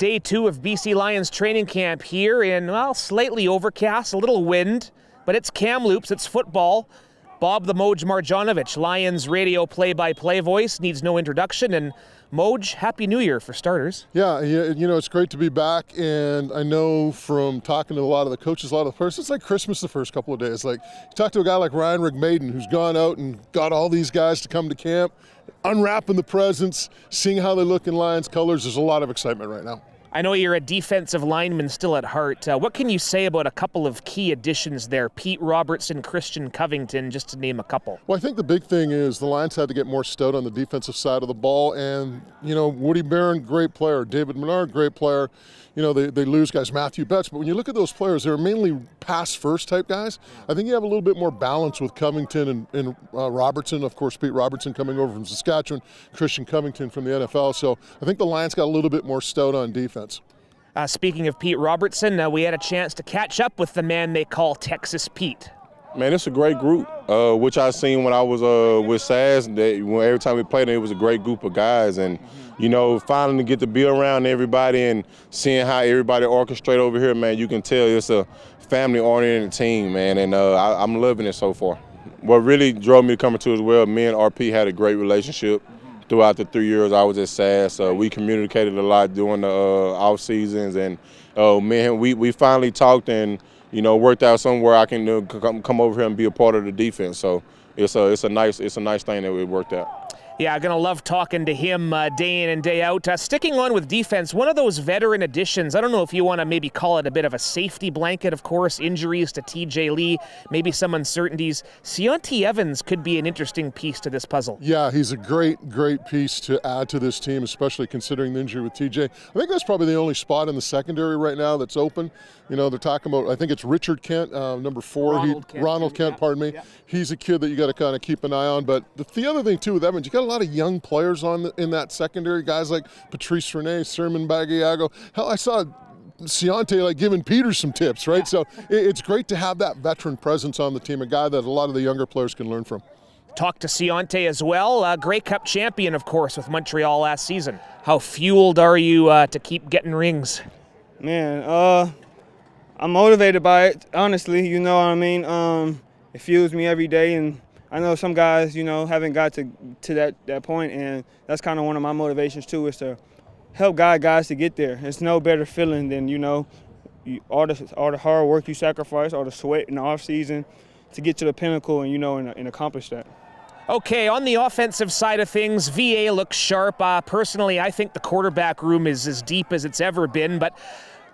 Day 2 of BC Lions training camp here in, well, slightly overcast, a little wind, but it's Kamloops, it's football. Bob the Moj Marjanovich, Lions radio play-by-play voice, needs no introduction. And Moj, Happy New Year for starters. Yeah, you know, it's great to be back, and I know from talking to a lot of the coaches, a lot of the players, it's like Christmas the first couple of days. Like, you talk to a guy like Ryan Rigmaiden, who's gone out and got all these guys to come to camp, unwrapping the presents, seeing how they look in Lions colors. There's a lot of excitement right now. I know you're a defensive lineman still at heart. What can you say about a couple of key additions there? Pete Robertson, Christian Covington, just to name a couple. Well, I think the big thing is the Lions had to get more stout on the defensive side of the ball. And, you know, Woody Barron, great player. David Menard, great player. You know, they lose guys, Matthew Betts. But when you look at those players, they're mainly pass-first type guys. I think you have a little bit more balance with Covington and Robertson. Of course, Pete Robertson coming over from Saskatchewan, Christian Covington from the NFL. So I think the Lions got a little bit more stout on defense. Speaking of Pete Robertson, we had a chance to catch up with the man they call Texas Pete. Man, it's a great group, which I seen when I was with SAS. Every time we played, it was a great group of guys. And, you know, finally to get to be around everybody and seeing how everybody orchestrate over here, man, you can tell it's a family-oriented team, man, and I'm loving it so far. What really drove me to come to as well, me and RP had a great relationship throughout the 3 years I was at SAS. We communicated a lot during the off seasons, and man, we finally talked and, you know, worked out somewhere I can come over here and be a part of the defense. So it's a nice thing that it worked out. Yeah, going to love talking to him day in and day out. Sticking on with defense, one of those veteran additions, I don't know if you want to maybe call it a bit of a safety blanket, of course, injuries to TJ Lee, maybe some uncertainties. Ciante Evans could be an interesting piece to this puzzle. Yeah, he's a great piece to add to this team, especially considering the injury with TJ. I think that's probably the only spot in the secondary right now that's open. You know, they're talking about, I think it's Richard Kent, number 4. Ronald Kent, pardon me. Yeah. He's a kid that you got to kind of keep an eye on. But the other thing, too, with Evans, you got a lot of young players in that secondary, guys like Patrice Rene, Sermon Bagiago. Hell, I saw Ciante like giving Peter some tips, right? Yeah. So it's great to have that veteran presence on the team, a guy that a lot of the younger players can learn from. Talk to Ciante as well, Grey Cup champion, of course, with Montreal last season. How fueled are you to keep getting rings? Man, I'm motivated by it, honestly, you know what I mean? It fuels me every day, and I know some guys, you know, haven't got to that point, and that's kind of one of my motivations too, is to help guide guys to get there. It's no better feeling than, you know, all the hard work you sacrifice, all the sweat in the off season to get to the pinnacle and, you know, and accomplish that. Okay, on the offensive side of things, VA looks sharp. Personally, I think the quarterback room is as deep as it's ever been, but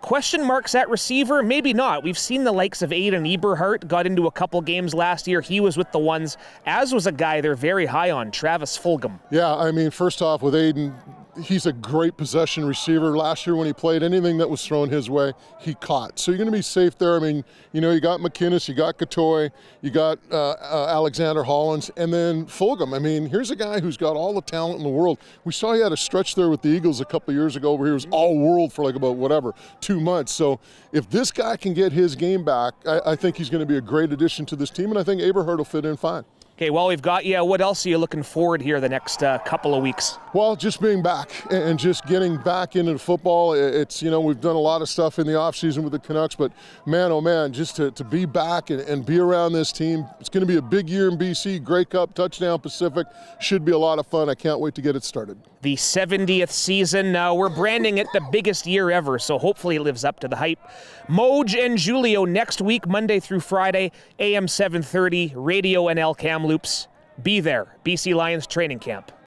question marks at receiver? Maybe not. We've seen the likes of Aiden Eberhardt, got into a couple games last year. He was with the ones, as was a guy they're very high on, Travis Fulgham. Yeah, I mean, first off, with Aiden, he's a great possession receiver. Last year when he played, anything that was thrown his way, he caught. So you're going to be safe there. I mean, you know, you got McInnes, you got Katoy, you got Alexander Hollins, and then Fulgham. I mean, here's a guy who's got all the talent in the world. We saw he had a stretch there with the Eagles a couple of years ago where he was all-world for like about, 2 months. So if this guy can get his game back, I think he's going to be a great addition to this team, and I think Eberhardt will fit in fine. Okay, well, we've got you. What else are you looking forward here the next couple of weeks? Well, just being back and just getting back into football. It's, you know, we've done a lot of stuff in the offseason with the Canucks, but man, oh man, just to be back and be around this team. It's going to be a big year in BC. Grey Cup, Touchdown Pacific. Should be a lot of fun. I can't wait to get it started. The 70th season. We're branding it the biggest year ever, so hopefully it lives up to the hype. Moj and Julio next week, Monday through Friday, AM 730, Radio NL Kamloops. Be there. BC Lions Training Camp.